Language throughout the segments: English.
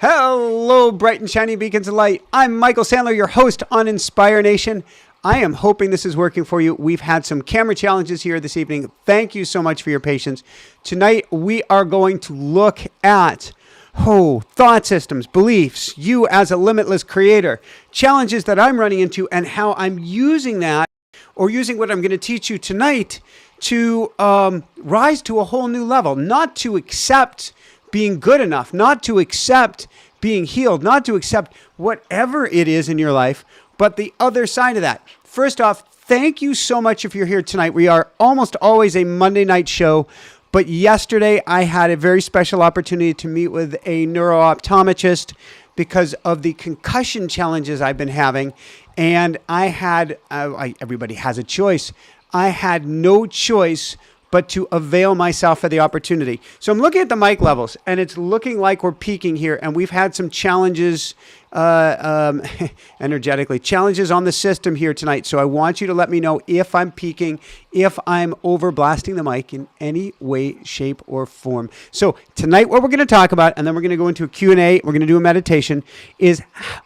Hello, bright and shiny beacons of light. I'm Michael Sandler, your host on Inspire Nation. I am hoping this is working for you. We've had some camera challenges here this evening. Thank you so much for your patience. Tonight, we are going to look at thought systems, beliefs, you as a limitless creator, challenges that I'm running into, and how I'm using that, or using what I'm going to teach you tonight to rise to a whole new level, not to accept being good enough, not to accept being healed, not to accept whatever it is in your life, but the other side of that. First off, thank you so much if you're here tonight. We are almost always a Monday night show, but yesterday I had a very special opportunity to meet with a neuro-optometrist because of the concussion challenges I've been having, and I had, everybody has a choice. I had no choice but to avail myself of the opportunity. So I'm looking at the mic levels, and it's looking like we're peaking here, and we've had some challenges, energetically, challenges on the system here tonight. So I want you to let me know if I'm peaking, if I'm over blasting the mic in any way, shape, or form. So tonight what we're going to talk about, and then we're going to go into a Q&A, we're going to do a meditation, is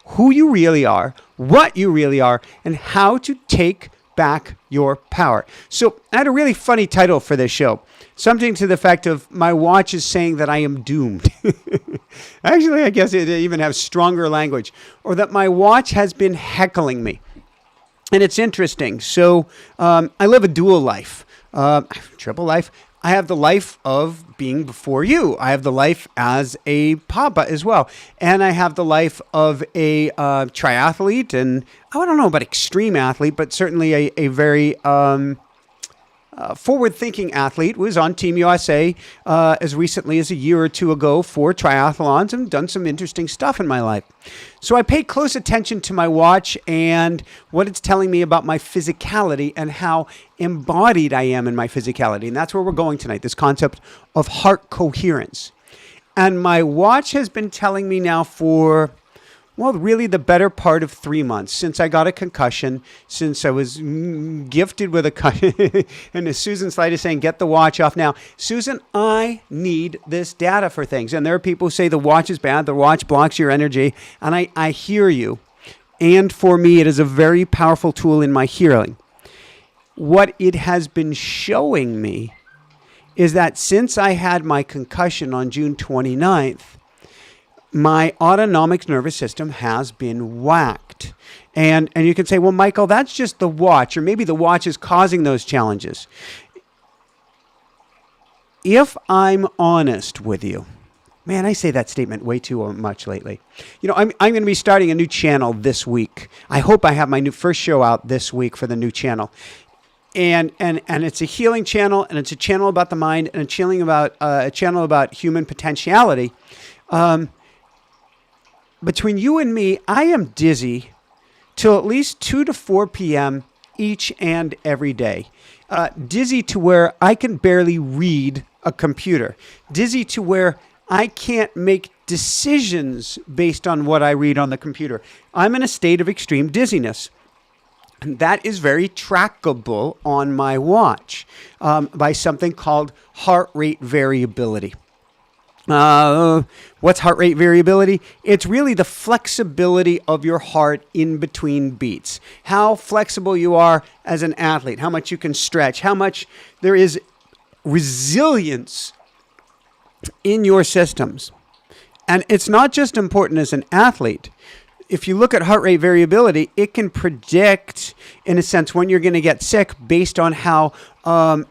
who you really are, what you really are, and how to take back your power. So I had a really funny title for this show. Something to the effect of, my watch is saying that I am doomed. Actually, I guess it even has stronger language. Or that my watch has been heckling me. And it's interesting. So I live a dual life, triple life. I have the life of being before you. I have the life as a papa as well. And I have the life of a triathlete, and I don't know about extreme athlete, but certainly a very forward-thinking athlete. Was on Team USA as recently as a year or two ago for triathlons, and done some interesting stuff in my life. So I pay close attention to my watch and what it's telling me about my physicality and how embodied I am in my physicality. And that's where we're going tonight, this concept of heart coherence. And my watch has been telling me now for, well, really the better part of 3 months, since I got a concussion, since I was gifted with a and as Susan Slide is saying, get the watch off now. Susan, I need this data for things. And there are people who say the watch is bad, the watch blocks your energy, and I hear you. And for me, it is a very powerful tool in my healing. What it has been showing me is that since I had my concussion on June 29th, my autonomic nervous system has been whacked. And you can say, well, Michael, that's just the watch, or maybe the watch is causing those challenges. If I'm honest with you, man, I say that statement way too much lately. You know, I'm going to be starting a new channel this week. I hope I have my first show out this week for the new channel. And it's a healing channel, and it's a channel about the mind, and a channel about human potentiality. Between you and me, I am dizzy till at least 2 to 4 p.m. each and every day. Dizzy to where I can barely read a computer. Dizzy to where I can't make decisions based on what I read on the computer. I'm in a state of extreme dizziness. And that is very trackable on my watch by something called heart rate variability. What's heart rate variability? It's really the flexibility of your heart in between beats. How flexible you are as an athlete, how much you can stretch, how much there is resilience in your systems. And it's not just important as an athlete. If you look at heart rate variability, it can predict, in a sense, when you're going to get sick based on how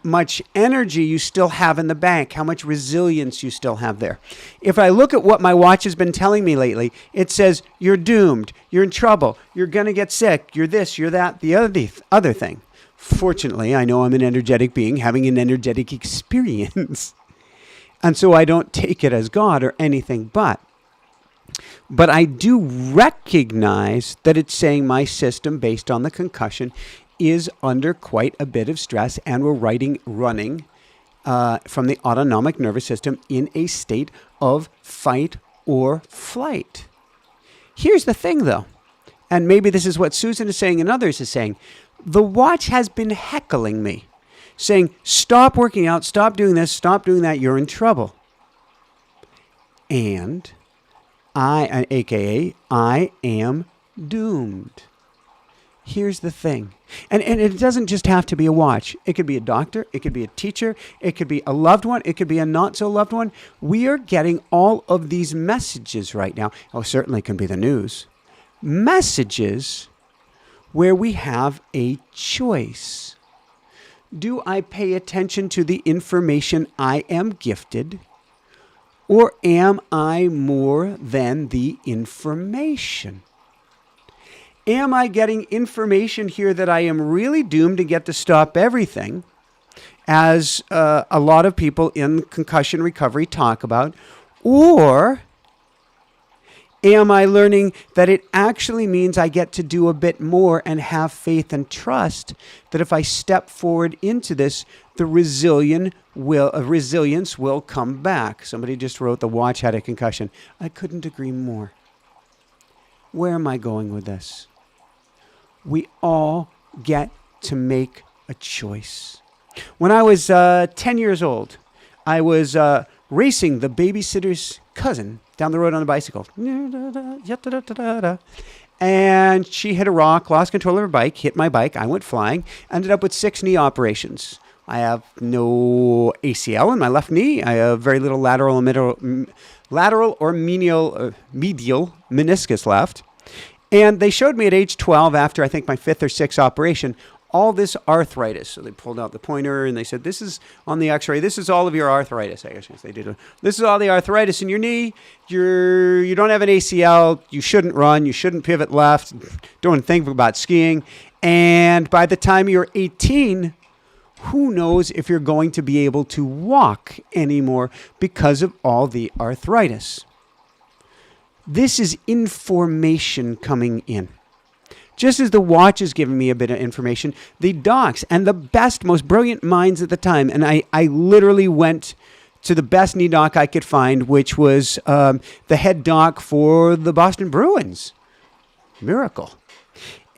much energy you still have in the bank, how much resilience you still have there. If I look at what my watch has been telling me lately, it says, you're doomed, you're in trouble, you're going to get sick, you're this, you're that, the other thing. Fortunately, I know I'm an energetic being having an energetic experience. And so I don't take it as God or anything but. But I do recognize that it's saying my system, based on the concussion, is under quite a bit of stress, and we're running from the autonomic nervous system in a state of fight or flight. Here's the thing, though, and maybe this is what Susan is saying and others is saying. The watch has been heckling me, saying, stop working out, stop doing this, stop doing that, you're in trouble. And AKA, I am doomed. Here's the thing. And it doesn't just have to be a watch. It could be a doctor. It could be a teacher. It could be a loved one. It could be a not so loved one. We are getting all of these messages right now. Oh, certainly can be the news. Messages where we have a choice. Do I pay attention to the information I am gifted, or am I more than the information? Am I getting information here that I am really doomed to get to stop everything, as a lot of people in concussion recovery talk about? Or am I learning that it actually means I get to do a bit more and have faith and trust that if I step forward into this, the resilience will come back? Somebody just wrote the watch had a concussion. I couldn't agree more. Where am I going with this? We all get to make a choice. When I was 10 years old, I was racing the babysitter's cousin down the road on a bicycle. And she hit a rock, lost control of her bike, hit my bike. I went flying, ended up with 6 knee operations. I have no ACL in my left knee. I have very little lateral or medial meniscus left. And they showed me at age 12, after I think my 5th or 6th operation, all this arthritis. So they pulled out the pointer and they said, this is on the x-ray. This is all of your arthritis. I guess they did. This is all the arthritis in your knee. You don't have an ACL. You shouldn't run. You shouldn't pivot left. Don't think about skiing. And by the time you're 18, who knows if you're going to be able to walk anymore because of all the arthritis. This is information coming in. Just as the watch is giving me a bit of information, the docs and the best, most brilliant minds at the time, and I literally went to the best knee doc I could find, which was the head doc for the Boston Bruins. Miracle.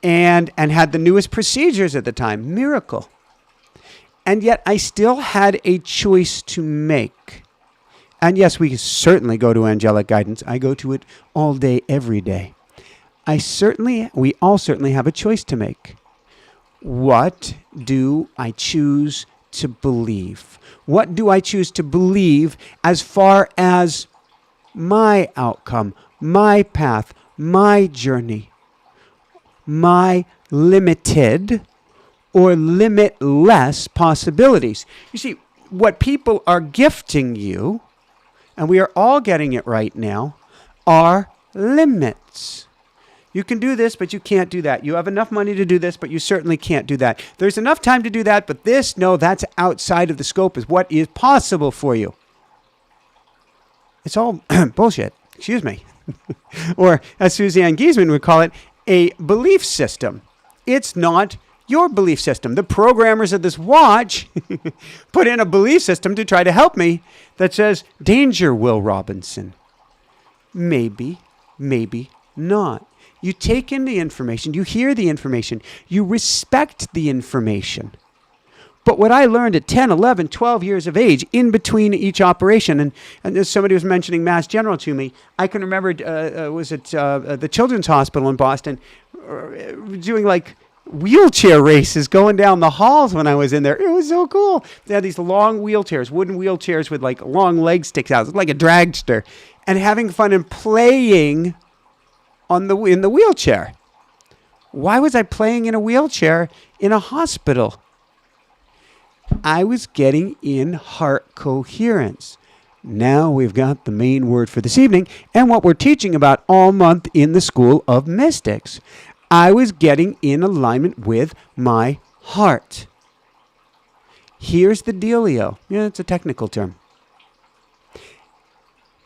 And had the newest procedures at the time. Miracle. And yet I still had a choice to make. And yes, we certainly go to angelic guidance. I go to it all day, every day. We all certainly have a choice to make. What do I choose to believe? What do I choose to believe as far as my outcome, my path, my journey, my limited or limitless possibilities? You see, what people are gifting you, and we are all getting it right now, are limits. You can do this, but you can't do that. You have enough money to do this, but you certainly can't do that. There's enough time to do that, but this, no, that's outside of the scope of what is possible for you. It's all bullshit. Excuse me. Or, as Suzanne Giesman would call it, a belief system. It's not your belief system. The programmers of this watch put in a belief system to try to help me that says, danger, Will Robinson. Maybe, maybe not. You take in the information, you hear the information, you respect the information. But what I learned at 10, 11, 12 years of age, in between each operation, and as somebody was mentioning Mass General to me, I can remember, was it the Children's Hospital in Boston, doing like wheelchair races going down the halls when I was in there. It was so cool. They had these long wheelchairs, wooden wheelchairs with like long leg sticks out. It was like a dragster. And having fun and playing in the wheelchair. Why was I playing in a wheelchair in a hospital? I was getting in heart coherence. Now we've got the main word for this evening and what we're teaching about all month in the School of Mystics. I was getting in alignment with my heart. Here's the dealio. Yeah, it's a technical term.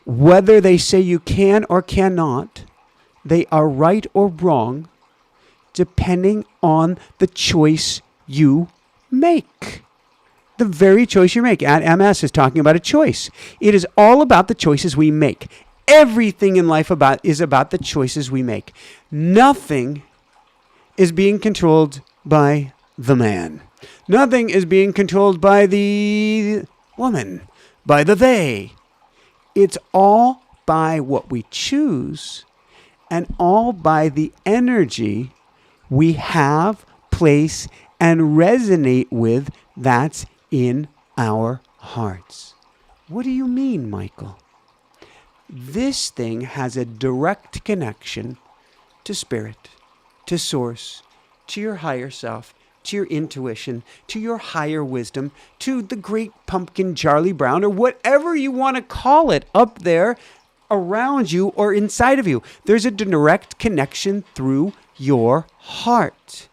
Whether they say you can or cannot, they are right or wrong, depending on the choice you make. The very choice you make. At MS is talking about a choice. It is all about the choices we make. Everything in life is about the choices we make. Nothing is being controlled by the man. Nothing is being controlled by the woman, by the they. It's all by what we choose and all by the energy we have, place, and resonate with that's in our hearts. What do you mean, Michael? This thing has a direct connection to spirit, to source, to your higher self, to your intuition, to your higher wisdom, to the great pumpkin Charlie Brown, or whatever you want to call it up there around you or inside of you. There's a direct connection through your heart.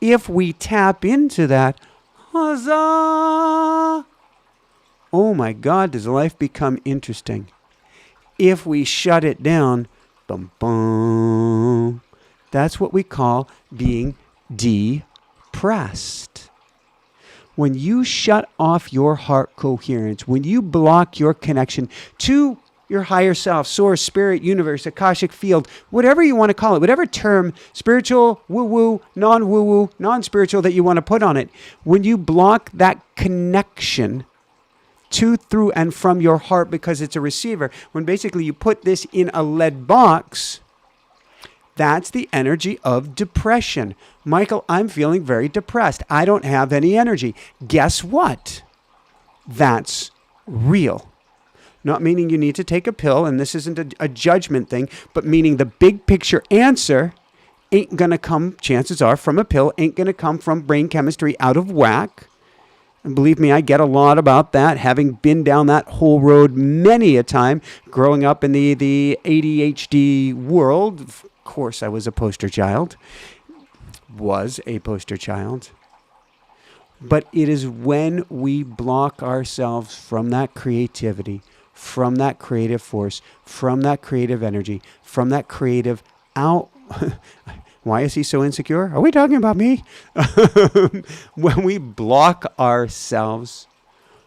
If we tap into that, huzzah! Oh my God, does life become interesting. If we shut it down, bum bum, that's what we call being depressed. When you shut off your heart coherence, when you block your connection to your higher self, source, spirit, universe, Akashic field, whatever you want to call it, whatever term, spiritual, woo-woo, non-woo-woo, non-spiritual that you want to put on it, when you block that connection to, through, and from your heart because it's a receiver, when basically you put this in a lead box, that's the energy of depression. Michael, I'm feeling very depressed. I don't have any energy. Guess what? That's real. Not meaning you need to take a pill, and this isn't a judgment thing, but meaning the big picture answer ain't going to come, chances are, from a pill, ain't going to come from brain chemistry out of whack. And believe me, I get a lot about that, having been down that whole road many a time, growing up in the ADHD world. Of course, I was a poster child. But it is when we block ourselves from that creativity, from that creative force, from that creative energy, from that creative out. Why is he so insecure? Are we talking about me? When we block ourselves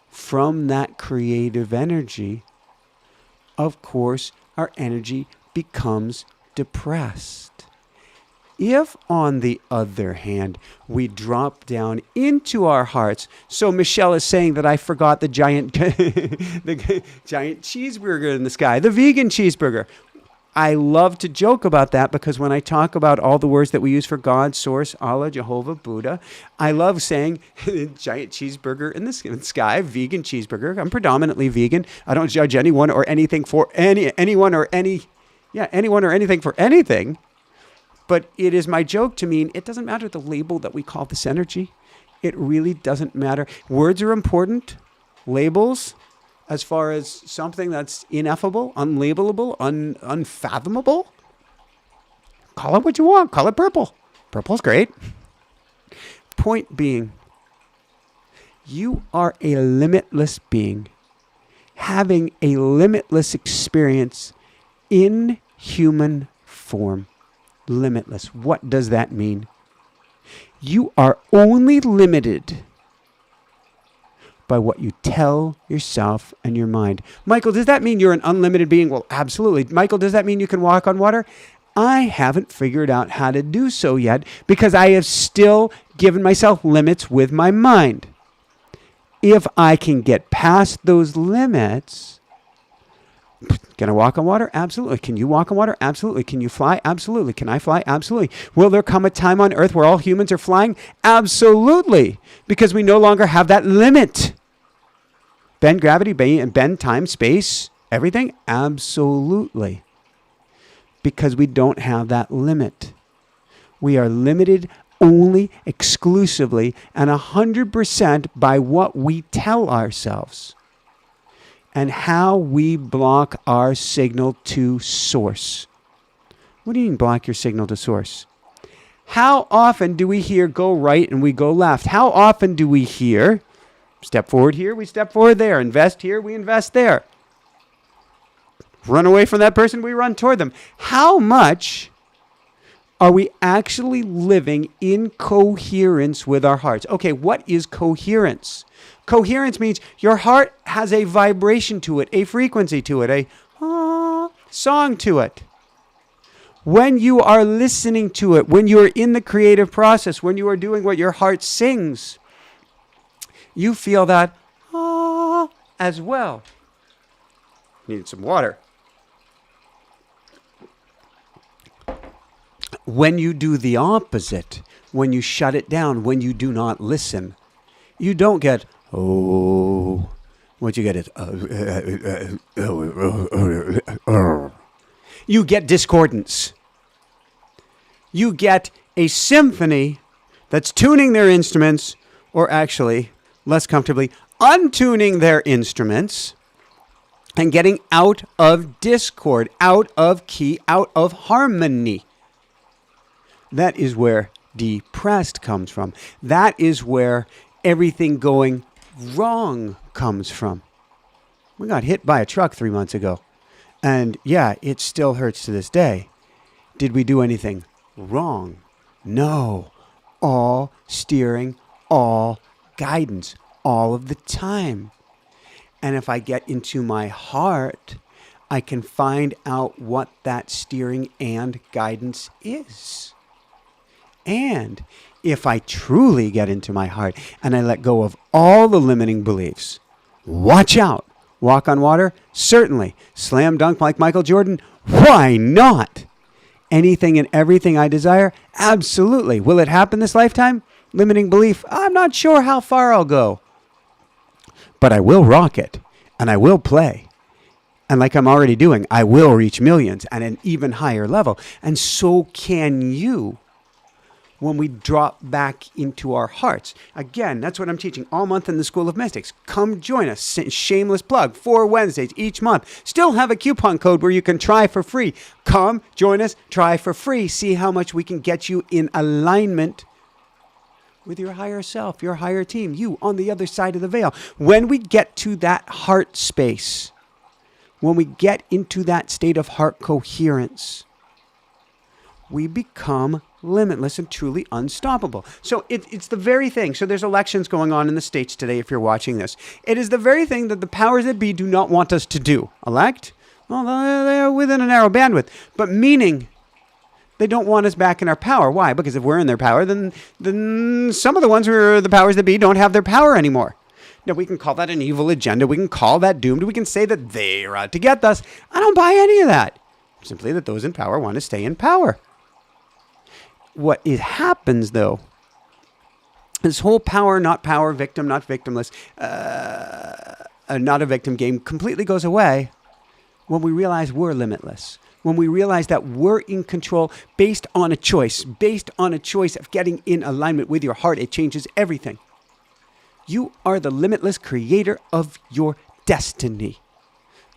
from that creative energy, of course, our energy becomes depressed. If, on the other hand, we drop down into our hearts, so Michelle is saying that I forgot the giant, the giant cheeseburger in the sky, the vegan cheeseburger. I love to joke about that because when I talk about all the words that we use for God, Source, Allah, Jehovah, Buddha, I love saying giant cheeseburger in the sky, vegan cheeseburger. I'm predominantly vegan. I don't judge anyone or anything for anyone or anything for anything. But it is my joke to mean it doesn't matter the label that we call this energy. It really doesn't matter. Words are important. Labels, as far as something that's ineffable, unlabelable, unfathomable. Call it what you want. Call it purple. Purple's great. Point being, you are a limitless being, having a limitless experience in human form. Limitless. What does that mean? You are only limited by what you tell yourself and your mind. Michael, does that mean you're an unlimited being? Well, absolutely. Michael, does that mean you can walk on water? I haven't figured out how to do so yet because I have still given myself limits with my mind. If I can get past those limits, can I walk on water? Absolutely. Can you walk on water? Absolutely. Can you fly? Absolutely. Can I fly? Absolutely. Will there come a time on Earth where all humans are flying? Absolutely. Because we no longer have that limit. Bend gravity, bend time, space, everything? Absolutely. Because we don't have that limit. We are limited only, exclusively, and 100% by what we tell ourselves. And how we block our signal to source. What do you mean block your signal to source? How often do we hear go right and we go left? How often do we hear step forward here, we step forward there, invest here, we invest there? Run away from that person, we run toward them. How much are we actually living in coherence with our hearts? Okay, what is coherence? Coherence means your heart has a vibration to it, a frequency to it, a song to it. When you are listening to it, when you are in the creative process, when you are doing what your heart sings, you feel that as well. Needed some water. When you do the opposite, when you shut it down, when you do not listen, you don't get, oh, what you get is, you get discordance. You get a symphony that's tuning their instruments, or actually, less comfortably, untuning their instruments and getting out of discord, out of key, out of harmony. That is where depressed comes from. That is where everything going wrong comes from. We got hit by a truck 3 months ago. And yeah, it still hurts to this day. Did we do anything wrong? No. All steering, all guidance, all of the time. And if I get into my heart, I can find out what that steering and guidance is. And if I truly get into my heart and I let go of all the limiting beliefs, watch out. Walk on water? Certainly. Slam dunk like Michael Jordan? Why not? Anything and everything I desire? Absolutely. Will it happen this lifetime? Limiting belief? I'm not sure how far I'll go. But I will rock it, and I will play. And like I'm already doing, I will reach millions at an even higher level. And so can you. When we drop back into our hearts. Again, that's what I'm teaching all month in the School of Mystics. Come join us. Shameless plug. 4 Wednesdays each month. Still have a coupon code where you can try for free. Come join us. Try for free. See how much we can get you in alignment with your higher self, your higher team, you on the other side of the veil. When we get to that heart space, when we get into that state of heart coherence, we become limitless and truly unstoppable. So it's the very thing. So there's elections going on in the States today if you're watching this. It is the very thing that the powers that be do not want us to do. Elect? Well, they're within a narrow bandwidth. But meaning they don't want us back in our power. Why? Because if we're in their power, then some of the ones who are the powers that be don't have their power anymore. Now, we can call that an evil agenda. We can call that doomed. We can say that they're out to get us. I don't buy any of that. Simply that those in power want to stay in power. What happens, though, this whole power, not power, victim, not victimless, not a victim game completely goes away when we realize we're limitless. When we realize that we're in control based on a choice of getting in alignment with your heart. It changes everything. You are the limitless creator of your destiny.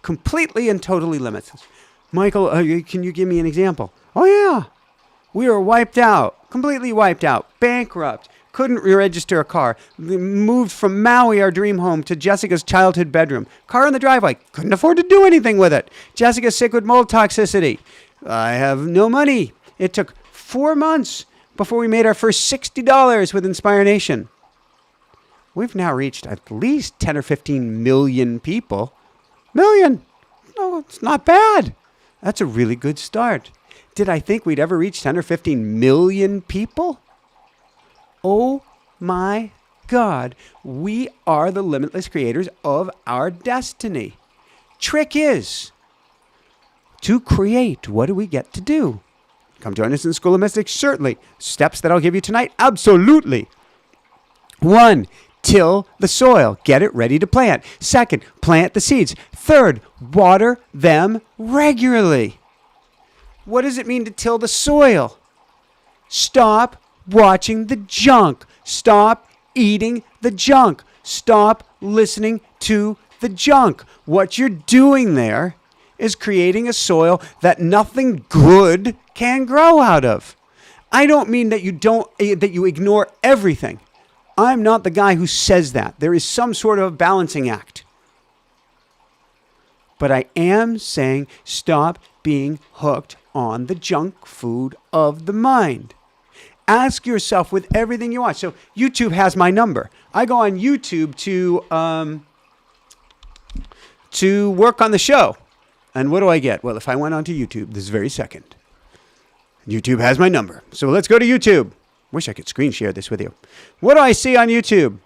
Completely and totally limitless. Michael, can you give me an example? Oh, yeah. We were wiped out, completely wiped out, bankrupt, couldn't re-register a car, moved from Maui, our dream home, to Jessica's childhood bedroom. Car in the driveway, couldn't afford to do anything with it. Jessica's sick with mold toxicity. I have no money. It took 4 months before we made our first $60 with Inspire Nation. We've now reached at least 10 or 15 million people. Million? No, it's not bad. That's a really good start. Did I think we'd ever reach 10 or 15 million people? Oh my God. We are the limitless creators of our destiny. Trick is to create. What do we get to do? Come join us in the School of Mystics? Certainly. Steps that I'll give you tonight? Absolutely. 1, till the soil. Get it ready to plant. 2, plant the seeds. 3, water them regularly. What does it mean to till the soil? Stop watching the junk. Stop eating the junk. Stop listening to the junk. What you're doing there is creating a soil that nothing good can grow out of. I don't mean that you ignore everything. I'm not the guy who says that. There is some sort of balancing act. But I am saying stop being hooked on the junk food of the mind. Ask yourself with everything you watch. So YouTube has my number. I go on YouTube to work on the show. And what do I get? Well, if I went onto YouTube this very second, YouTube has my number. So let's go to YouTube. Wish I could screen share this with you. What do I see on YouTube?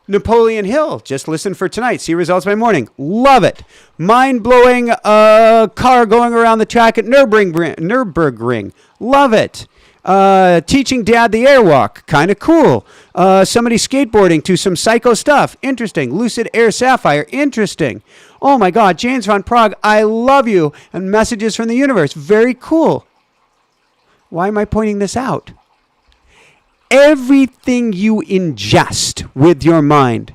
Napoleon Hill, just listen for tonight. See results by morning. Love it. Mind-blowing car going around the track at Nürburgring. Love it. Teaching dad the airwalk. Kind of cool. Somebody skateboarding to some psycho stuff. Interesting. Lucid Air Sapphire. Interesting. Oh my God. James von Prague, I love you. And messages from the universe. Very cool. Why am I pointing this out? Everything you ingest with your mind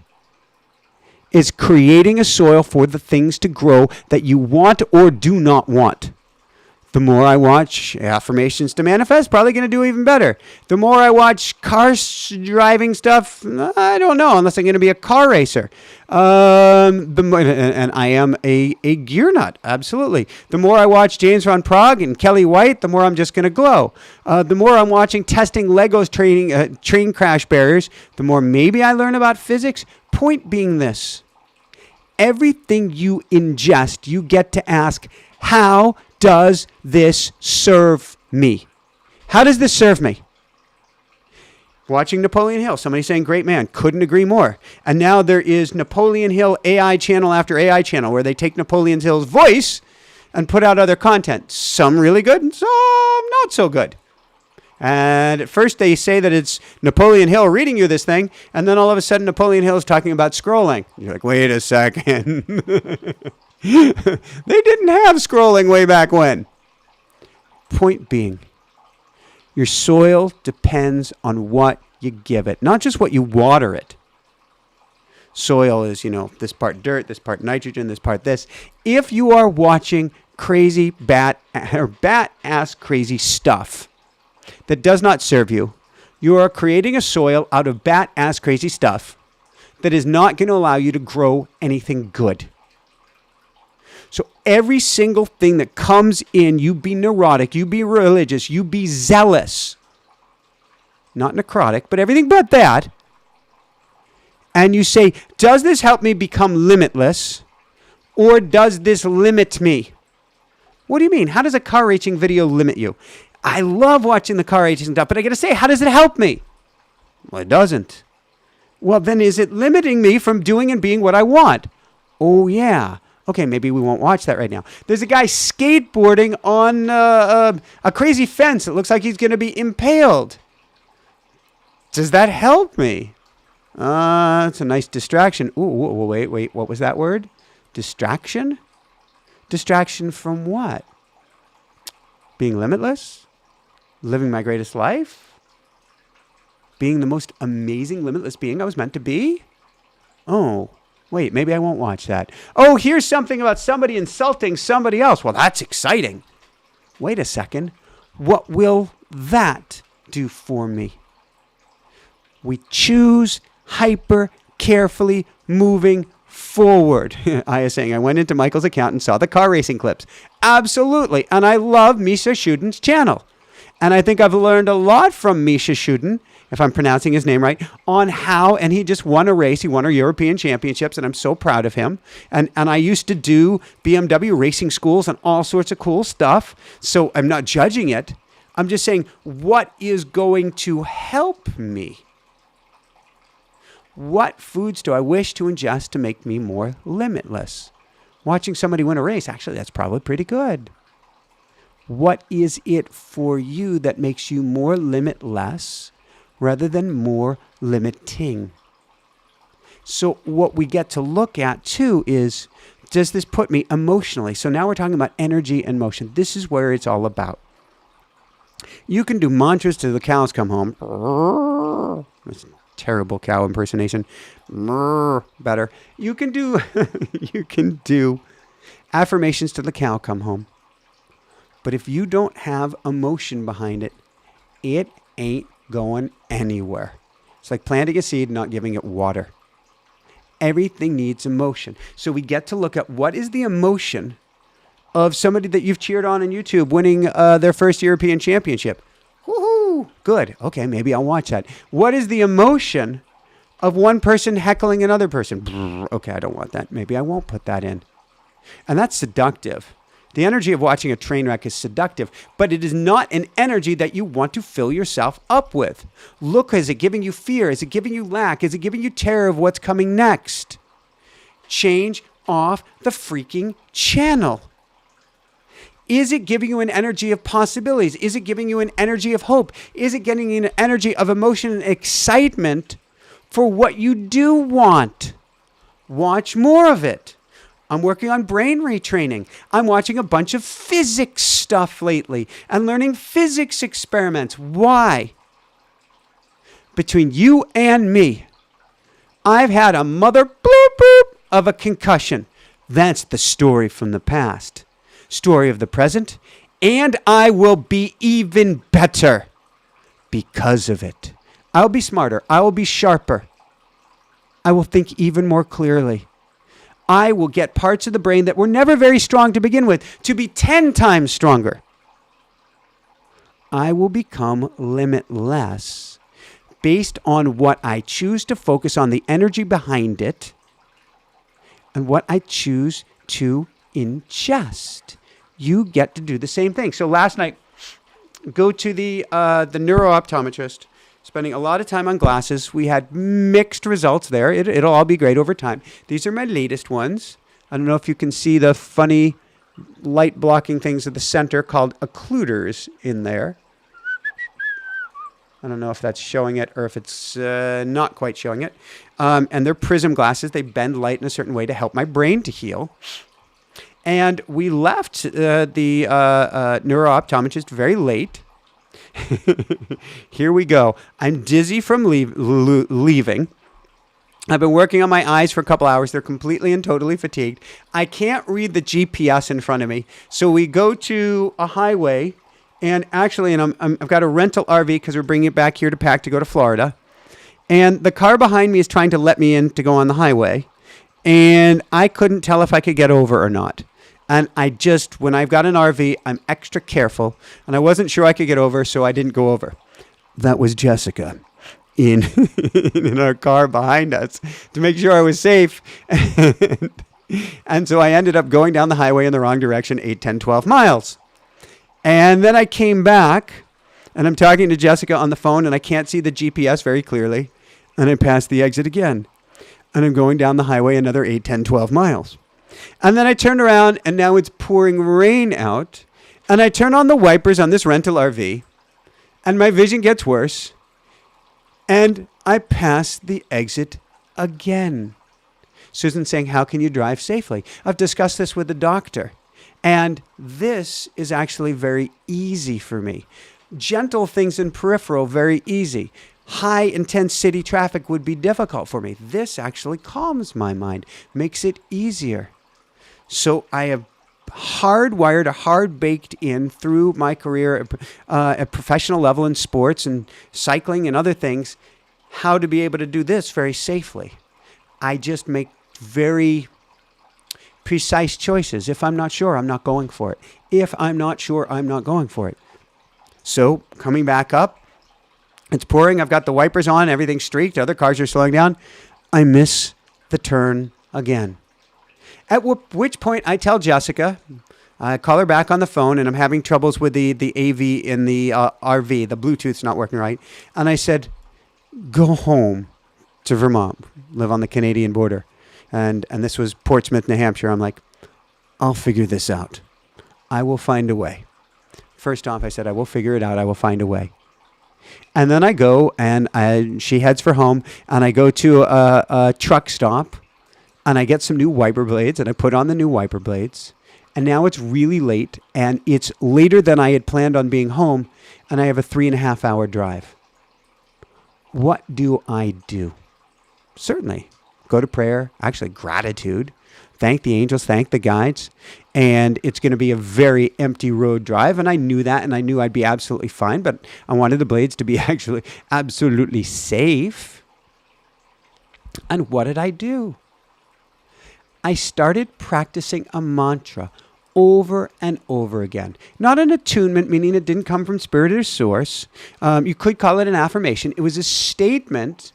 is creating a soil for the things to grow that you want or do not want. The more I watch affirmations to manifest, probably going to do even better. The more I watch car driving stuff, I don't know, unless I'm going to be a car racer. And I am a gear nut, absolutely. The more I watch James von Prague and Kelly White, the more I'm just going to glow. The more I'm watching testing Legos train crash barriers, the more maybe I learn about physics. Point being this: everything you ingest, you get to ask, how does this serve me? How does this serve me? Watching Napoleon Hill, somebody saying, great man, couldn't agree more. And now there is Napoleon Hill AI channel after AI channel where they take Napoleon Hill's voice and put out other content. Some really good and some not so good. And at first they say that it's Napoleon Hill reading you this thing, and then all of a sudden Napoleon Hill is talking about scrolling. You're like, wait a second. They didn't have scrolling way back when. Point being, your soil depends on what you give it, not just what you water it. Soil is, this part dirt, this part nitrogen, this part this. If you are watching crazy bat-ass crazy stuff that does not serve you, you are creating a soil out of bat-ass crazy stuff that is not going to allow you to grow anything good. So every single thing that comes in, you be neurotic, you be religious, you be zealous. Not necrotic, but everything but that. And you say, does this help me become limitless? Or does this limit me? What do you mean? How does a car racing video limit you? I love watching the car racing stuff, but I got to say, how does it help me? Well, it doesn't. Well, then is it limiting me from doing and being what I want? Oh, yeah. Okay, maybe we won't watch that right now. There's a guy skateboarding on a crazy fence. It looks like he's going to be impaled. Does that help me? It's a nice distraction. Ooh, wait. What was that word? Distraction? Distraction from what? Being limitless? Living my greatest life? Being the most amazing, limitless being I was meant to be? Oh. Wait, maybe I won't watch that. Oh, here's something about somebody insulting somebody else. Well, that's exciting. Wait a second. What will that do for me? We choose hyper carefully moving forward. I was saying I went into Michael's account and saw the car racing clips. Absolutely. And I love Misha Schuden's channel. And I think I've learned a lot from Misha Schuden, if I'm pronouncing his name right, on how, and he just won a race. He won our European Championships, and I'm so proud of him. And I used to do BMW racing schools and all sorts of cool stuff. So I'm not judging it. I'm just saying, what is going to help me? What foods do I wish to ingest to make me more limitless? Watching somebody win a race, actually, that's probably pretty good. What is it for you that makes you more limitless rather than more limiting? So what we get to look at too is, does this put me emotionally? So now we're talking about energy and motion. This is where it's all about. You can do mantras till the cows come home. That's a terrible cow impersonation. Better. You can do affirmations till the cow come home. But if you don't have emotion behind it, it ain't going anywhere. It's like planting a seed, not giving it water. Everything needs emotion. So we get to look at what is the emotion of somebody that you've cheered on YouTube winning their first European Championship. Woohoo! Good. Okay, maybe I'll watch that. What is the emotion of one person heckling another person? Okay, I don't want that. Maybe I won't put that in. And that's seductive. The energy of watching a train wreck is seductive, but it is not an energy that you want to fill yourself up with. Look, is it giving you fear? Is it giving you lack? Is it giving you terror of what's coming next? Change off the freaking channel. Is it giving you an energy of possibilities? Is it giving you an energy of hope? Is it getting you an energy of emotion and excitement for what you do want? Watch more of it. I'm working on brain retraining. I'm watching a bunch of physics stuff lately and learning physics experiments. Why? Between you and me, I've had a mother bloop bloop of a concussion. That's the story from the past. Story of the present. And I will be even better because of it. I'll be smarter. I will be sharper. I will think even more clearly. I will get parts of the brain that were never very strong to begin with to be 10 times stronger. I will become limitless based on what I choose to focus on, the energy behind it, and what I choose to ingest. You get to do the same thing. So last night, go to the neuro-optometrist, spending a lot of time on glasses. We had mixed results there. It'll all be great over time. These are my latest ones. I don't know if you can see the funny light blocking things at the center called occluders in there. I don't know if that's showing it or if it's not quite showing it. And they're prism glasses. They bend light in a certain way to help my brain to heal. And we left the neuro-optometrist very late. Here we go. I'm dizzy from leaving. I've been working on my eyes for a couple hours. They're completely and totally fatigued. I can't read the GPS in front of me. So we go to a highway. And actually, I've got a rental RV because we're bringing it back here to pack to go to Florida. And the car behind me is trying to let me in to go on the highway. And I couldn't tell if I could get over or not. And when I've got an RV, I'm extra careful. And I wasn't sure I could get over, so I didn't go over. That was Jessica in our car behind us to make sure I was safe. And so I ended up going down the highway in the wrong direction, 8, 10, 12 miles. And then I came back, and I'm talking to Jessica on the phone, and I can't see the GPS very clearly. And I passed the exit again. And I'm going down the highway another 8, 10, 12 miles. And then I turned around, and now it's pouring rain out. And I turn on the wipers on this rental RV, and my vision gets worse. And I pass the exit again. Susan's saying, how can you drive safely? I've discussed this with the doctor. And this is actually very easy for me. Gentle things in peripheral, very easy. High intense city traffic would be difficult for me. This actually calms my mind, makes it easier. So I have hard baked in through my career at professional level in sports and cycling and other things, how to be able to do this very safely. I just make very precise choices. If I'm not sure, I'm not going for it. If I'm not sure, I'm not going for it. So coming back up, it's pouring. I've got the wipers on, everything's streaked. Other cars are slowing down. I miss the turn again. At which point I tell Jessica, I call her back on the phone, and I'm having troubles with the AV in the RV. The Bluetooth's not working right. And I said, go home to Vermont, live on the Canadian border. And this was Portsmouth, New Hampshire. I'm like, I'll figure this out. I will find a way. First off, I said, I will figure it out. I will find a way. And then I go, and she heads for home, and I go to a truck stop, and I get some new wiper blades, and I put on the new wiper blades. And now it's really late, and it's later than I had planned on being home, and I have a 3.5-hour drive. What do I do? Certainly. Go to prayer, actually gratitude, thank the angels, thank the guides, and it's going to be a very empty road drive, and I knew that, and I knew I'd be absolutely fine, but I wanted the blades to be actually absolutely safe. And what did I do? I started practicing a mantra over and over again. Not an attunement, meaning it didn't come from spirit or source. You could call it an affirmation. It was a statement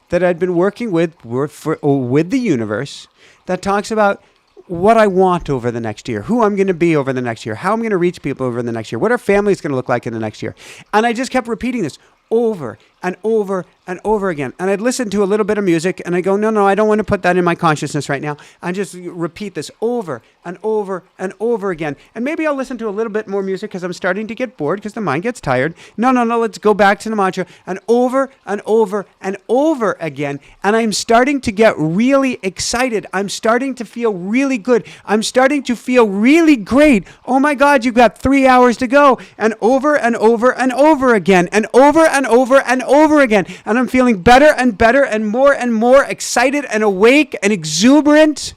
that I'd been working with the universe that talks about what I want over the next year, who I'm going to be over the next year, how I'm going to reach people over the next year, what our family's going to look like in the next year. And I just kept repeating this over and over and over again. And I'd listen to a little bit of music and I go, no, I don't want to put that in my consciousness right now. I just repeat this over and over and over again. And maybe I'll listen to a little bit more music because I'm starting to get bored because the mind gets tired. No, let's go back to the mantra and over and over and over again. And I'm starting to get really excited. I'm starting to feel really good. I'm starting to feel really great. Oh my God, you've got 3 hours to go. And over and over and over again. And over and over and over again. And I'm feeling better and better and more excited and awake and exuberant.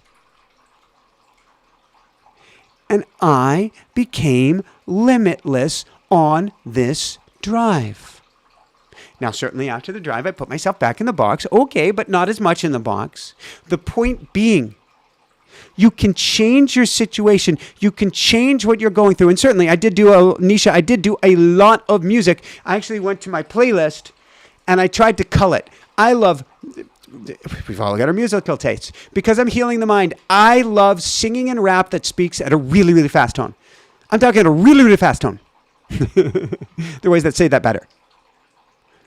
And I became limitless on this drive. Now, certainly after the drive, I put myself back in the box. Okay, but not as much in the box. The point being, you can change your situation. You can change what you're going through. And certainly I did do a lot of music. I actually went to my playlist and I tried to cull it. We've all got our musical tastes. Because I'm healing the mind, I love singing and rap that speaks at a really, really fast tone. I'm talking at a really, really fast tone. There are ways that say that better.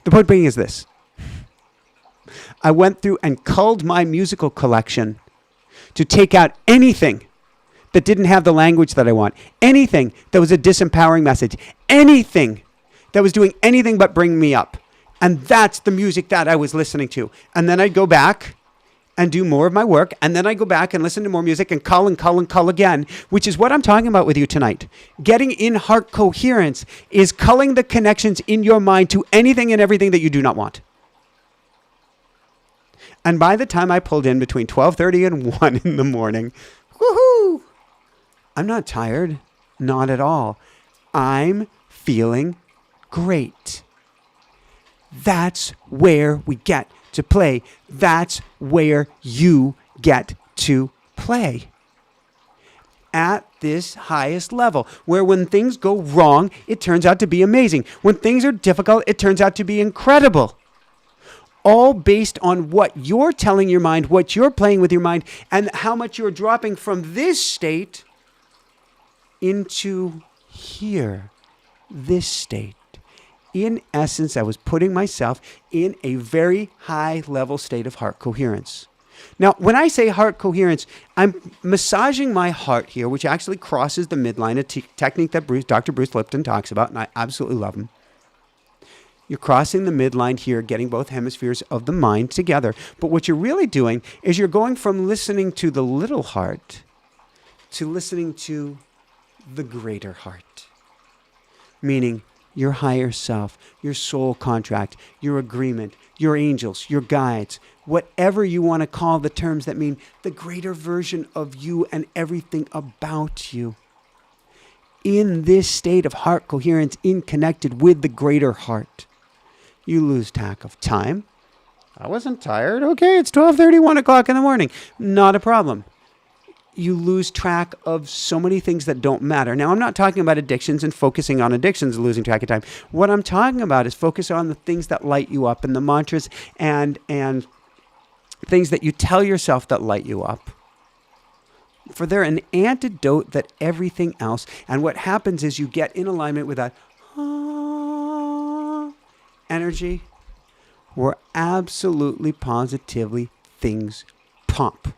The point being is this. I went through and culled my musical collection to take out anything that didn't have the language that I want, anything that was a disempowering message, anything that was doing anything but bring me up. And that's the music that I was listening to. And then I'd go back and do more of my work. And then I go back and listen to more music and cull again, which is what I'm talking about with you tonight. Getting in heart coherence is culling the connections in your mind to anything and everything that you do not want. And by the time I pulled in between 12:30 and 1 in the morning, woohoo! I'm not tired. Not at all. I'm feeling great. That's where we get to play. That's where you get to play. At this highest level, where when things go wrong, it turns out to be amazing. When things are difficult, it turns out to be incredible. All based on what you're telling your mind, what you're playing with your mind, and how much you're dropping from this state into here, this state. In essence, I was putting myself in a very high level state of heart coherence. Now, when I say heart coherence, I'm massaging my heart here, which actually crosses the midline, a technique that Dr. Bruce Lipton talks about, and I absolutely love him. You're crossing the midline here, getting both hemispheres of the mind together. But what you're really doing is you're going from listening to the little heart to listening to the greater heart. Meaning your higher self, your soul contract, your agreement, your angels, your guides, whatever you want to call the terms that mean the greater version of you and everything about you. In this state of heart coherence, in connected with the greater heart, you lose track of time. I wasn't tired. Okay, it's 12:30, 1 o'clock in the morning. Not a problem. You lose track of so many things that don't matter. Now, I'm not talking about addictions and focusing on addictions and losing track of time. What I'm talking about is focus on the things that light you up and the mantras and things that you tell yourself that light you up. For they're an antidote that everything else. And what happens is you get in alignment with that energy where absolutely, positively things pump.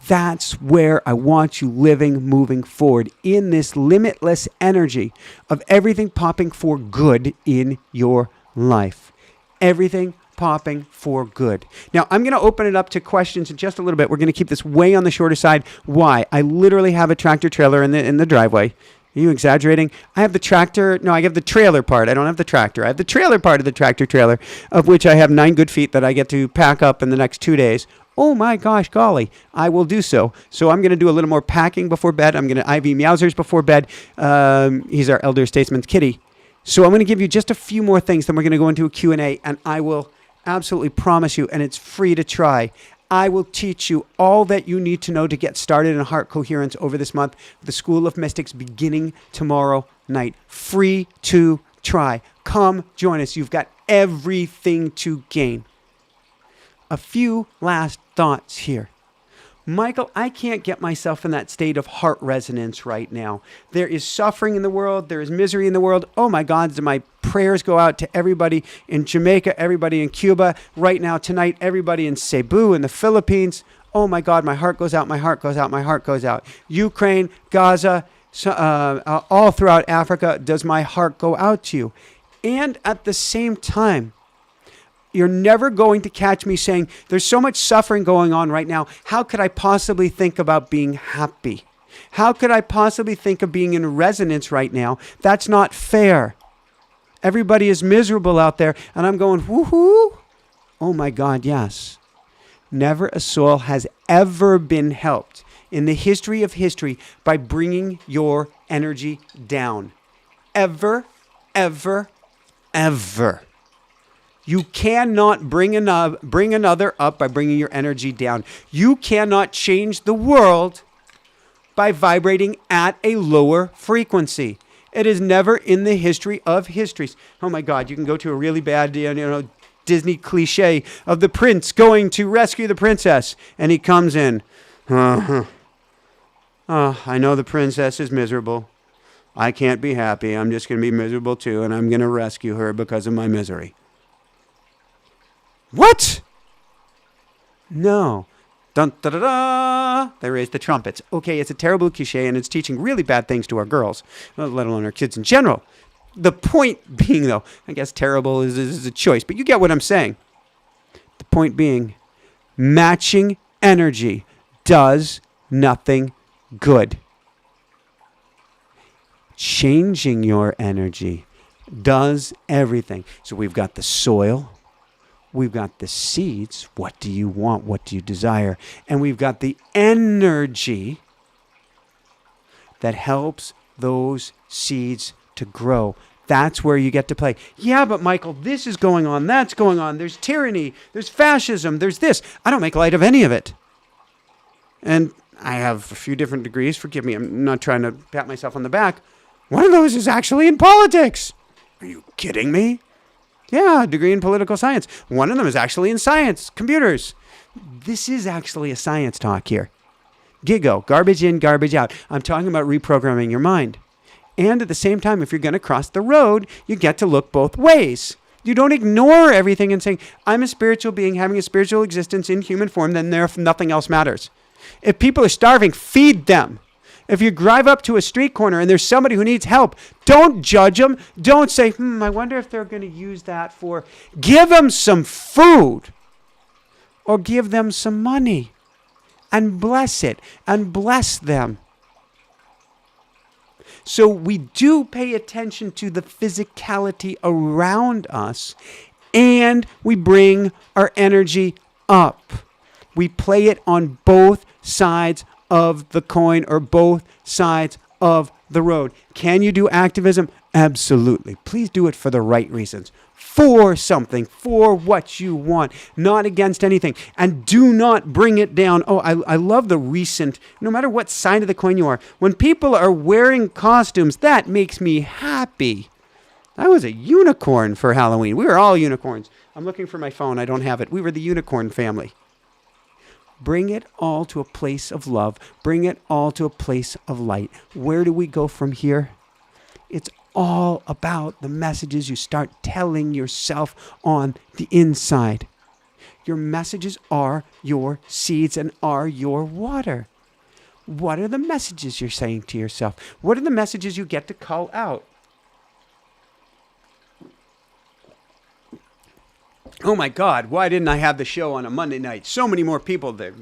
That's where I want you living, moving forward in this limitless energy of everything popping for good in your life. Everything popping for good. Now, I'm going to open it up to questions in just a little bit. We're going to keep this way on the shorter side. Why? I literally have a tractor trailer in the driveway. Are you exaggerating? I have the tractor. No, I have the trailer part. I don't have the tractor. I have the trailer part of the tractor trailer, of which I have 9 good feet that I get to pack up in the next 2 days. Oh my gosh, golly, I will do so. So I'm going to do a little more packing before bed. I'm going to IV Meowsers before bed. He's our elder statesman's kitty. So I'm going to give you just a few more things, then we're going to go into a Q&A, and I will absolutely promise you, and it's free to try, I will teach you all that you need to know to get started in heart coherence over this month. The School of Mystics beginning tomorrow night. Free to try. Come join us. You've got everything to gain. A few last thoughts here. Michael, I can't get myself in that state of heart resonance right now. There is suffering in the world. There is misery in the world. Oh my God, my prayers go out to everybody in Jamaica, everybody in Cuba, right now, tonight, everybody in Cebu in the Philippines. Oh my God, my heart goes out, my heart goes out, my heart goes out. Ukraine, Gaza, all throughout Africa, does my heart go out to you? And at the same time, you're never going to catch me saying, there's so much suffering going on right now. How could I possibly think about being happy? How could I possibly think of being in resonance right now? That's not fair. Everybody is miserable out there. And I'm going, woohoo. Oh my God, yes. Never a soul has ever been helped in the history of history by bringing your energy down. Ever, ever, ever. You cannot bring another up by bringing your energy down. You cannot change the world by vibrating at a lower frequency. It is never in the history of histories. Oh my God, you can go to a really bad, Disney cliche of the prince going to rescue the princess. And he comes in. I know the princess is miserable. I can't be happy. I'm just going to be miserable too. And I'm going to rescue her because of my misery. What? No. Dun, da, da, da. They raise the trumpets. Okay, it's a terrible cliche and it's teaching really bad things to our girls, let alone our kids in general. The point being, though, I guess terrible is a choice, but you get what I'm saying. The point being, matching energy does nothing good. Changing your energy does everything. So we've got the soil. We've got the seeds. What do you want? What do you desire? And we've got the energy that helps those seeds to grow. That's where you get to play. Yeah, but Michael, this is going on. That's going on. There's tyranny. There's fascism. There's this. I don't make light of any of it. And I have a few different degrees. Forgive me. I'm not trying to pat myself on the back. One of those is actually in politics. Are you kidding me? Yeah, a degree in political science. One of them is actually in science, computers. This is actually a science talk here. Gigo, garbage in, garbage out. I'm talking about reprogramming your mind. And at the same time, if you're going to cross the road, you get to look both ways. You don't ignore everything and saying, I'm a spiritual being having a spiritual existence in human form, then nothing else matters. If people are starving, feed them. If you drive up to a street corner and there's somebody who needs help, don't judge them. Don't say, I wonder if they're going to use that for... Give them some food or give them some money and bless it and bless them. So we do pay attention to the physicality around us and we bring our energy up. We play it on both sides of the coin or both sides of the road. Can you do activism? Absolutely. Please do it for the right reasons. For something, for what you want, not against anything. And do not bring it down. Oh, I love the recent, no matter what side of the coin you are, when people are wearing costumes, that makes me happy. I was a unicorn for Halloween. We were all unicorns. I'm looking for my phone. I don't have it. We were the unicorn family. Bring it all to a place of love. Bring it all to a place of light. Where do we go from here? It's all about the messages you start telling yourself on the inside. Your messages are your seeds and are your water. What are the messages you're saying to yourself? What are the messages you get to call out? Oh my God, why didn't I have the show on a Monday night? So many more people there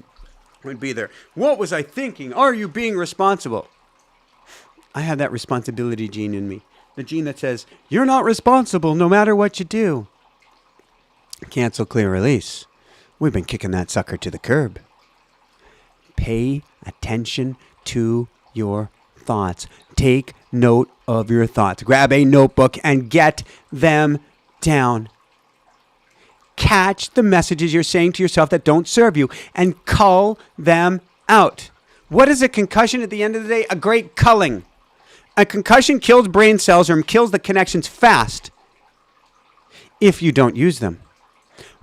would be there. What was I thinking? Are you being responsible? I have that responsibility gene in me. The gene that says, you're not responsible no matter what you do. Cancel, clear, release. We've been kicking that sucker to the curb. Pay attention to your thoughts. Take note of your thoughts. Grab a notebook and get them down. Catch the messages you're saying to yourself that don't serve you and cull them out. What is a concussion at the end of the day? A great culling. A concussion kills brain cells or kills the connections fast if you don't use them.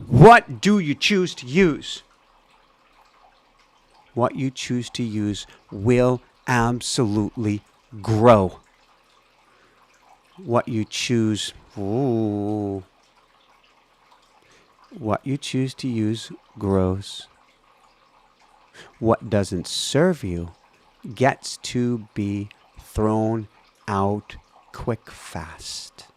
What do you choose to use? what you choose to use will absolutely grow. What you choose, what you choose to use grows. What doesn't serve you gets to be thrown out quick, fast.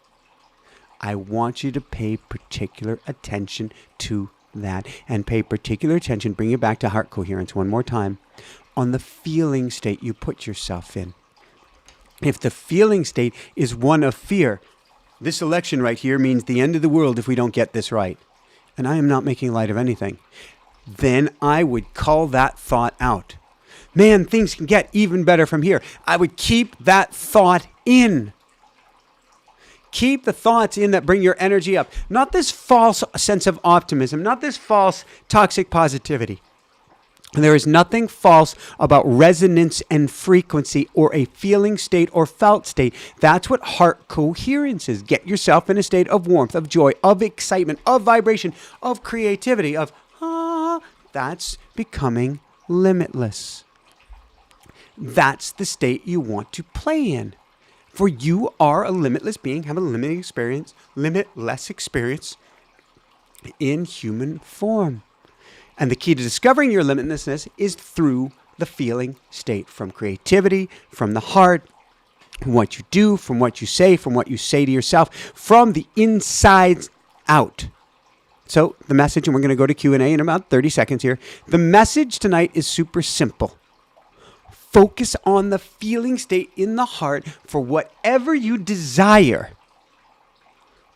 I want you to pay particular attention to that, and pay particular attention, bring it back to heart coherence one more time, on the feeling state you put yourself in. If the feeling state is one of fear, this election right here means the end of the world if we don't get this right, and I am not making light of anything, then I would call that thought out. Man, things can get even better from here. I would keep that thought in. Keep the thoughts in that bring your energy up. Not this false sense of optimism, not this false toxic positivity. There is nothing false about resonance and frequency or a feeling state or felt state. That's what heart coherence is. Get yourself in a state of warmth, of joy, of excitement, of vibration, of creativity, of that's becoming limitless. That's the state you want to play in. For you are a limitless being, have a limitless experience in human form. And the key to discovering your limitlessness is through the feeling state, from creativity, from the heart, from what you do, from what you say to yourself, from the inside out. So the message, and we're going to go to Q&A in about 30 seconds here. The message tonight is super simple. Focus on the feeling state in the heart for whatever you desire.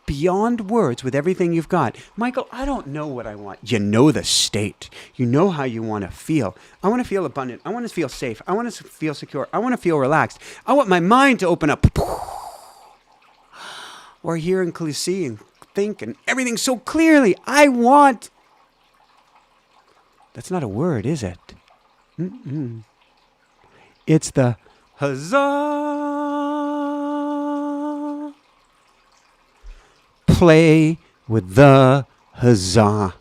Beyond words, with everything you've got. Michael, I don't know what I want. You know the state. You know how you want to feel. I want to feel abundant. I want to feel safe. I want to feel secure. I want to feel relaxed. I want my mind to open up. Or hear and see and think and everything so clearly. I want. That's not a word, is it? Mm-mm. It's the huzzah. Play with the huzzah.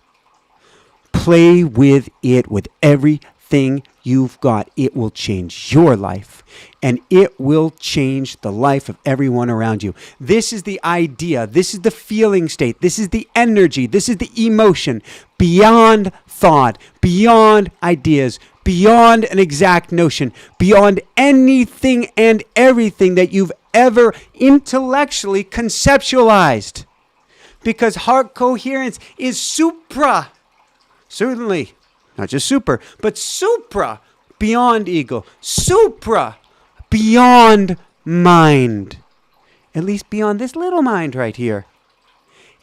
Play with it with everything you've got. It will change your life, and it will change the life of everyone around you. This is the idea. This is the feeling state. This is the energy. This is the emotion beyond thought, beyond ideas, beyond an exact notion, beyond anything and everything that you've ever intellectually conceptualized. Because heart coherence is supra, certainly, not just super, but supra, beyond ego, supra, beyond mind, at least beyond this little mind right here,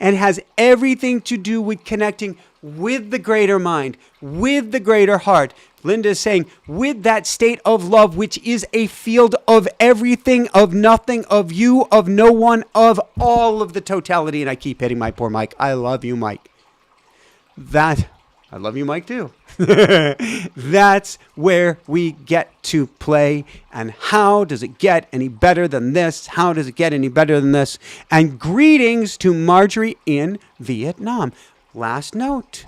and has everything to do with connecting with the greater mind, with the greater heart. Linda is saying, with that state of love, which is a field of everything, of nothing, of you, of no one, of all of the totality. And I keep hitting my poor Mike. I love you, Mike. I love you, Mike, too. That's where we get to play. And how does it get any better than this? How does it get any better than this? And greetings to Marjorie in Vietnam. Last note.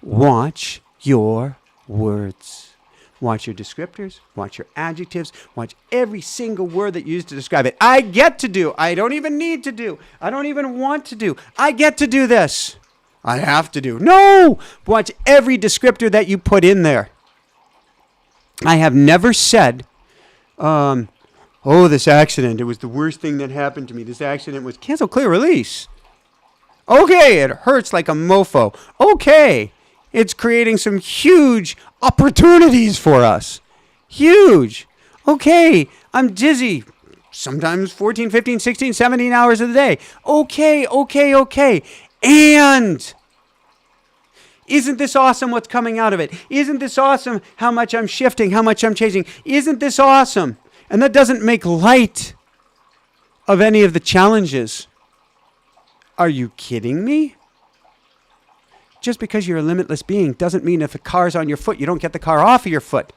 Watch your words. Watch your descriptors. Watch your adjectives. Watch every single word that you use to describe it. I get to do. I don't even need to do. I don't even want to do. I get to do this. I have to do. No! Watch every descriptor that you put in there. I have never said, this accident, it was the worst thing that happened to me. This accident was cancel, clear, release. Okay, it hurts like a mofo. Okay, it's creating some huge opportunities for us. Huge. Okay, I'm dizzy. Sometimes 14, 15, 16, 17 hours of the day. Okay. And isn't this awesome what's coming out of it? Isn't this awesome how much I'm shifting, how much I'm changing? Isn't this awesome? And that doesn't make light of any of the challenges. Are you kidding me? Just because you're a limitless being doesn't mean if a car's on your foot, you don't get the car off of your foot.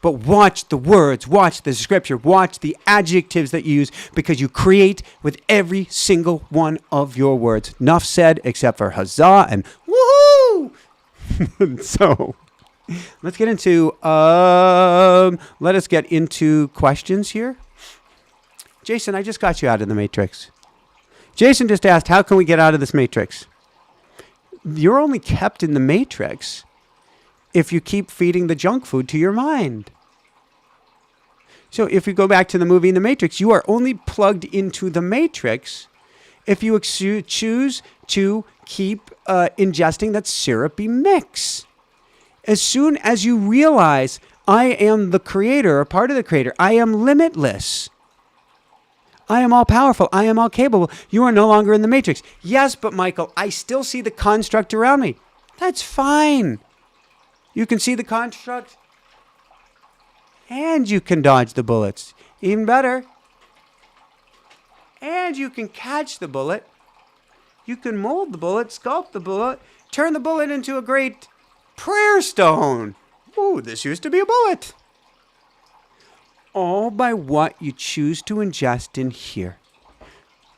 But watch the words, watch the scripture, watch the adjectives that you use, because you create with every single one of your words. Enough said, except for huzzah and woohoo! So, Let's get into, let us get into questions here. Jason, I just got you out of the matrix. Jason just asked, how can we get out of this matrix? You're only kept in the matrix if you keep feeding the junk food to your mind. So if you go back to the movie in the Matrix, you are only plugged into the matrix if you choose to keep ingesting that syrupy mix. As soon as you realize, I am the creator, or part of the creator, I am limitless, I am all powerful, I am all capable, you are no longer in the matrix. Yes, but Michael, I still see the construct around me. That's fine. You can see the construct and you can dodge the bullets. Even better. And you can catch the bullet. You can mold the bullet, sculpt the bullet, turn the bullet into a great prayer stone. Ooh, this used to be a bullet. All by what you choose to ingest in here.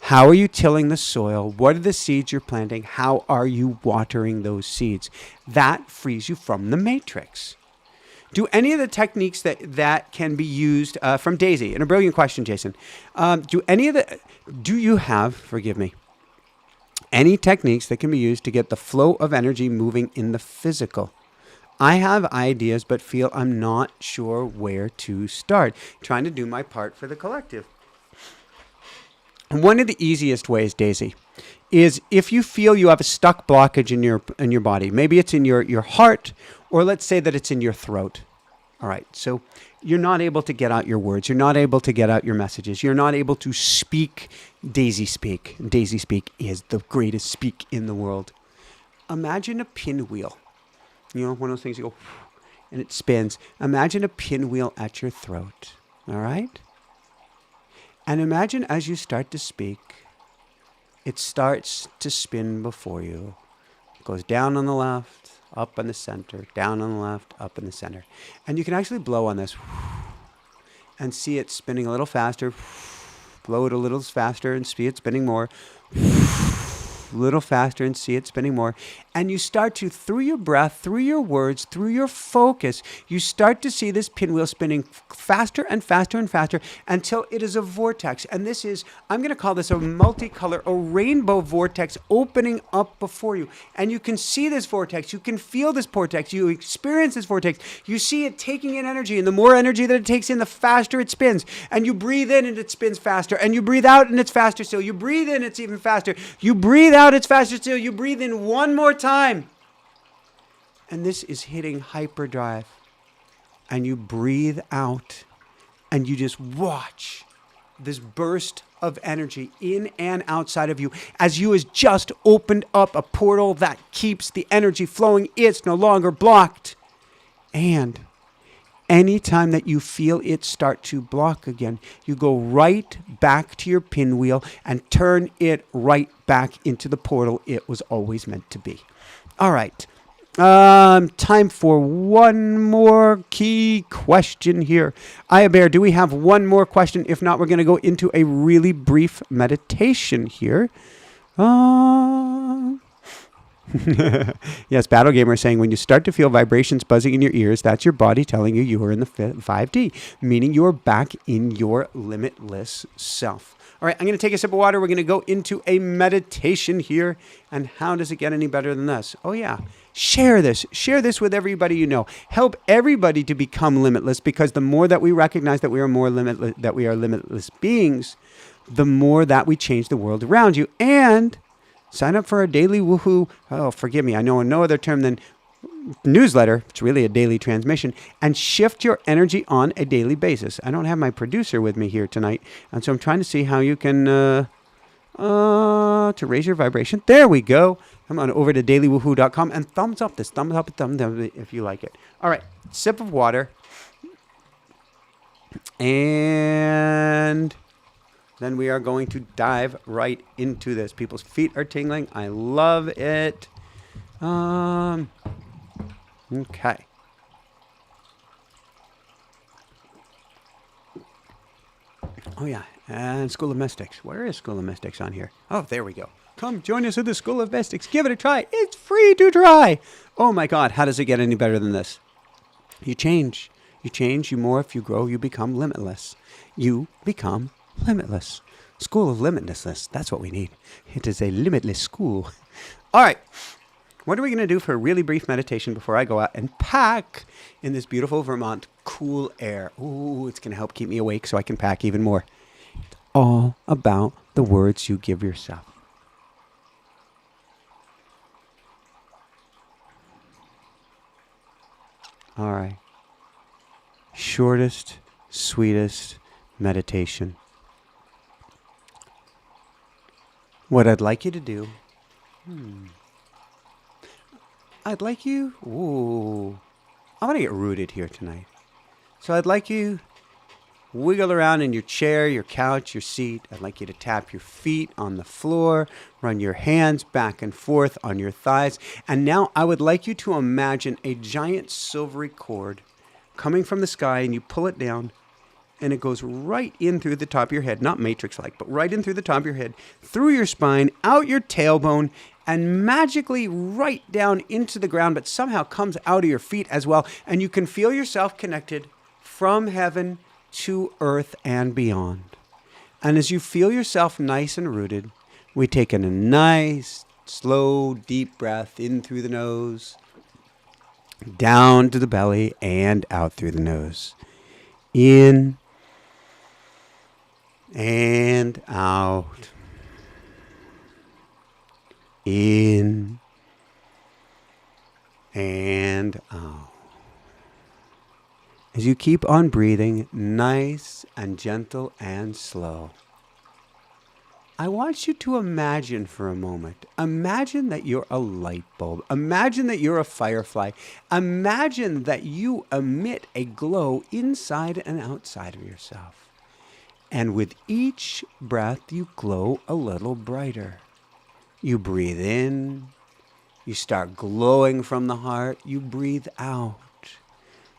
How are you tilling the soil? What are the seeds you're planting? How are you watering those seeds? That frees you from the matrix. Do any of the techniques that can be used from Daisy, and a brilliant question, Jason, do you have, forgive me, any techniques that can be used to get the flow of energy moving in the physical? I have ideas, but feel I'm not sure where to start. Trying to do my part for the collective. One of the easiest ways, Daisy, is if you feel you have a stuck blockage in your body. Maybe it's in your heart, or let's say that it's in your throat. All right, so you're not able to get out your words. You're not able to get out your messages. You're not able to speak Daisy speak. Daisy speak is the greatest speak in the world. Imagine a pinwheel. You know, one of those things you go, and it spins. Imagine a pinwheel at your throat, all right? And imagine as you start to speak, it starts to spin before you. It goes down on the left, up in the center, down on the left, up in the center. And you can actually blow on this and see it spinning a little faster. Blow it a little faster and see it spinning more. A little faster and see it spinning more. And you start to, through your breath, through your words, through your focus, you start to see this pinwheel spinning faster and faster and faster until it is a vortex. And this is, I'm going to call this a multicolor, a rainbow vortex opening up before you. And you can see this vortex. You can feel this vortex. You experience this vortex. You see it taking in energy. And the more energy that it takes in, the faster it spins. And you breathe in and it spins faster. And you breathe out and it's faster still. You breathe in, it's even faster. You breathe out, it's faster still. You breathe in one more time. And this is hitting hyperdrive. And you breathe out and you just watch this burst of energy in and outside of you as you has just opened up a portal that keeps the energy flowing. It's no longer blocked. And anytime that you feel it start to block again, you go right back to your pinwheel and turn it right back into the portal it was always meant to be. All right. Time for one more key question here. Aya Bear, do we have one more question? If not, we're going to go into a really brief meditation here. Yes, Battle Gamer is saying when you start to feel vibrations buzzing in your ears, that's your body telling you you are in the 5D, meaning you are back in your limitless self. All right, I'm going to take a sip of water. We're going to go into a meditation here. And how does it get any better than this? Oh, yeah. Share this. Share this with everybody you know. Help everybody to become limitless, because the more that we recognize that we are more limitless, that we are limitless beings, the more that we change the world around you. And sign up for our daily woohoo. Oh, forgive me. I know no other term than newsletter. It's really a daily transmission, and shift your energy on a daily basis. I don't have my producer with me here tonight, and so I'm trying to see how you can to raise your vibration. There we go. Come on over to dailywoohoo.com and thumbs up this. Thumbs up if you like it. All right, sip of water, and then we are going to dive right into this. People's feet are tingling. I love it. Okay. Oh, yeah. And School of Mystics. Where is School of Mystics on here? Oh, there we go. Come join us at the School of Mystics. Give it a try. It's free to try. Oh, my God. How does it get any better than this? You change. You change, you morph, you grow, you become limitless. You become limitless. School of limitlessness. That's what we need. It is a limitless school. All right. What are we going to do for a really brief meditation before I go out and pack in this beautiful Vermont cool air? Ooh, it's going to help keep me awake so I can pack even more. It's all about the words you give yourself. All right. Shortest, sweetest meditation. What I'd like you to do, I want to get rooted here tonight. So I'd like you wiggle around in your chair, your couch, your seat. I'd like you to tap your feet on the floor, run your hands back and forth on your thighs. And now I would like you to imagine a giant silvery cord coming from the sky, and you pull it down, and it goes right in through the top of your head, not Matrix-like, but right in through the top of your head, through your spine, out your tailbone, and magically right down into the ground, but somehow comes out of your feet as well. And you can feel yourself connected from heaven to earth and beyond. And as you feel yourself nice and rooted, we take in a nice, slow, deep breath in through the nose, down to the belly, and out through the nose. In and out. In and out. As you keep on breathing, nice and gentle and slow, I want you to imagine for a moment. Imagine that you're a light bulb. Imagine that you're a firefly. Imagine that you emit a glow inside and outside of yourself. And with each breath, you glow a little brighter. You breathe in. You start glowing from the heart. You breathe out.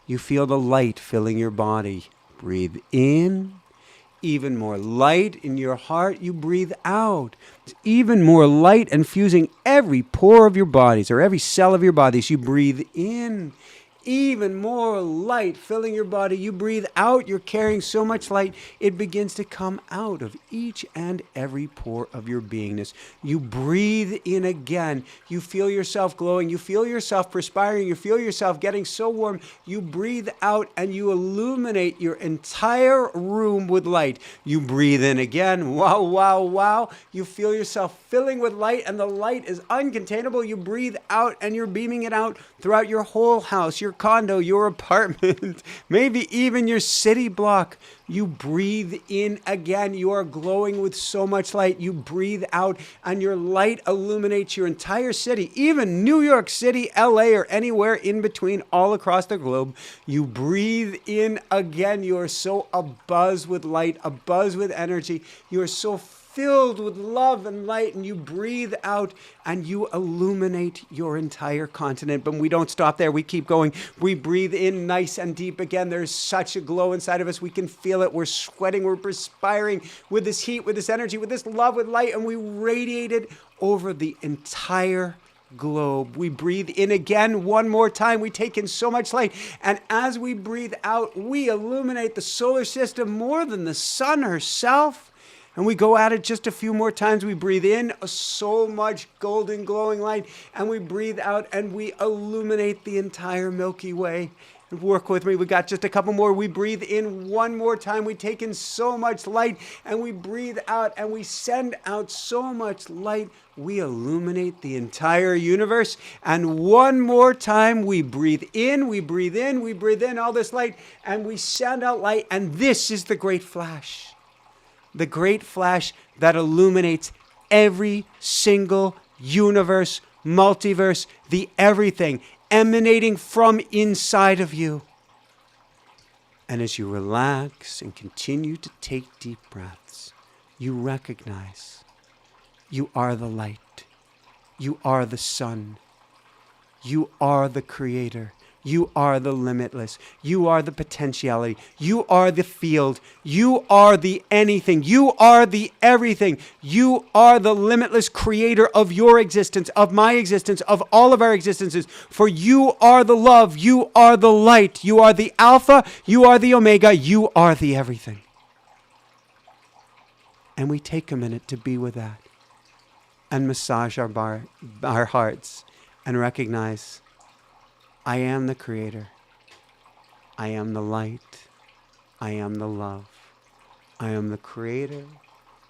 You feel the light filling your body. Breathe in. Even more light in your heart. You breathe out. Even more light infusing every pore of your bodies, or every cell of your bodies. You breathe in. Even more light filling your body. You breathe out. You're carrying so much light, it begins to come out of each and every pore of your beingness. You breathe in again. You feel yourself glowing. You feel yourself perspiring. You feel yourself getting so warm. You breathe out and you illuminate your entire room with light. You breathe in again. Wow, wow, wow. You feel yourself filling with light, and the light is uncontainable. You breathe out and you're beaming it out throughout your whole house, your condo, your apartment, maybe even your city block. You breathe in again. You are glowing with so much light. You breathe out and your light illuminates your entire city, even New York City, LA, or anywhere in between, all across the globe. You breathe in again. You are so abuzz with light, abuzz with energy. You are so filled with love and light, and you breathe out and you illuminate your entire continent. But we don't stop there. We keep going. We breathe in nice and deep again. There's such a glow inside of us. We can feel it. We're sweating. We're perspiring with this heat, with this energy, with this love, with light, and we radiate it over the entire globe. We breathe in again one more time. We take in so much light, and as we breathe out, we illuminate the solar system more than the sun herself. And we go at it just a few more times. We breathe in so much golden glowing light, and we breathe out and we illuminate the entire Milky Way. Work with me. We got just a couple more. We breathe in one more time. We take in so much light, and we breathe out and we send out so much light. We illuminate the entire universe. And one more time, we breathe in, we breathe in, we breathe in all this light, and we send out light. And this is the great flash. The great flash that illuminates every single universe, multiverse, the everything emanating from inside of you. And as you relax and continue to take deep breaths, you recognize you are the light. You are the sun. You are the creator. You are the limitless. You are the potentiality. You are the field. You are the anything. You are the everything. You are the limitless creator of your existence, of my existence, of all of our existences. For you are the love. You are the light. You are the alpha. You are the omega. You are the everything. And we take a minute to be with that and massage our hearts and recognize, I am the creator. I am the light. I am the love. I am the creator.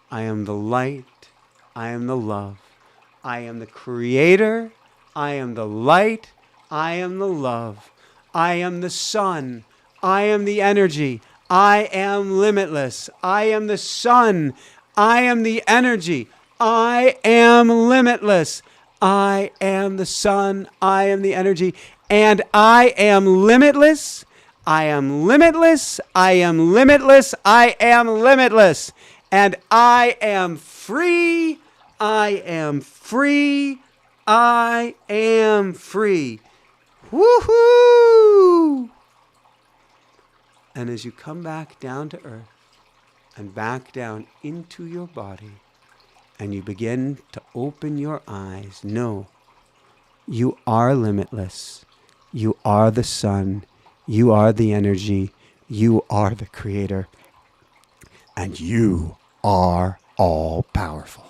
I am the light. I am the love. I am the creator. I am the light. I am the love. I am the sun. I am the energy. I am limitless. I am the sun. I am the energy. I am limitless. I am the sun. I am the energy. And I am limitless. I am limitless. I am limitless. I am limitless. And I am free. I am free. I am free. Woohoo! And as you come back down to earth and back down into your body, and you begin to open your eyes, know you are limitless. You are the sun. You are the energy. You are the creator. And you are all powerful.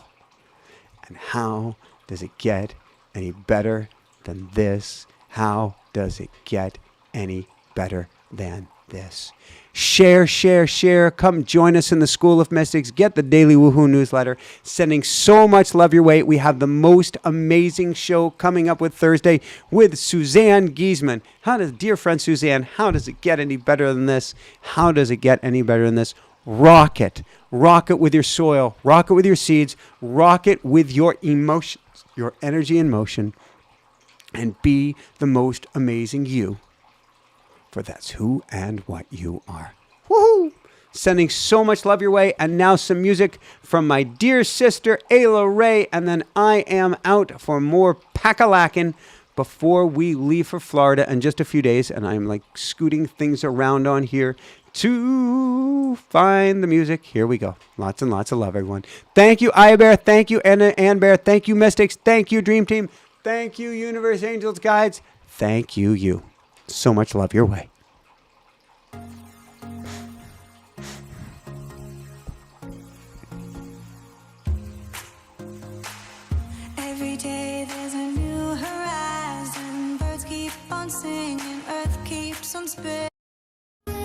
And how does it get any better than this? How does it get any better than this? Share, share, share. Come join us in the School of Mystics. Get the Daily Woohoo newsletter. Sending so much love your way. We have the most amazing show coming up with Thursday with Suzanne Giesman. Dear friend Suzanne, how does it get any better than this? How does it get any better than this? Rock it. Rock it with your soil. Rock it with your seeds. Rock it with your emotions, your energy and motion. And be the most amazing you. For that's who and what you are. Woohoo! Sending so much love your way. And now some music from my dear sister, Ayla Ray. And then I am out for more pack-a-lackin' before we leave for Florida in just a few days. And I'm like scooting things around on here to find the music. Here we go. Lots and lots of love, everyone. Thank you, Aya Bear. Thank you, Ann Bear. Thank you, Mystics. Thank you, Dream Team. Thank you, Universe Angels Guides. Thank you. So much love your way. Every day there's a new horizon. Birds keep on singing, earth keeps on spinning.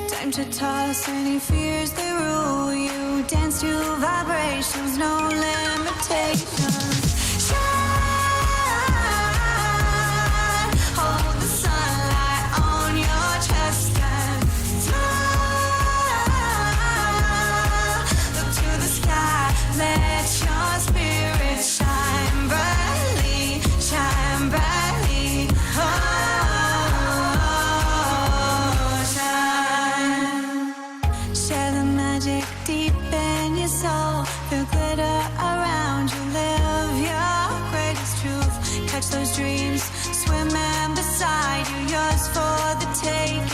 Time to toss any fears that rule you. Dance to vibrations, no limitations. Deep in your soul, the glitter around you, live your greatest truth. Catch those dreams, swimming beside you, yours for the taking.